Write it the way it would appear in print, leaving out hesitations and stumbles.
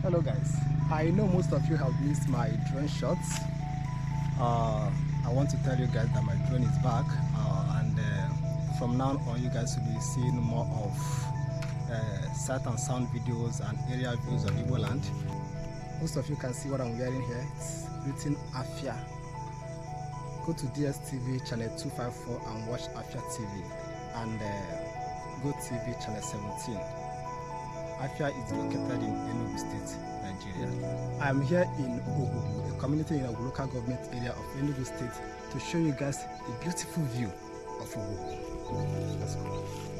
Hello guys, I know most of you have missed my drone shots. I want to tell you guys that my drone is back, and from now on you guys will be seeing more of sight and sound videos and area views of Igbo land. Most of you can see what I'm wearing here. It's written Afia. Go to DSTV channel 254 and watch Afia TV, and Go TV channel 17. Afia is located in Enugu State, Nigeria. I am here in Ogugu, a community in a local government area of Enugu State, to show you guys the beautiful view of Ogugu. Let's go.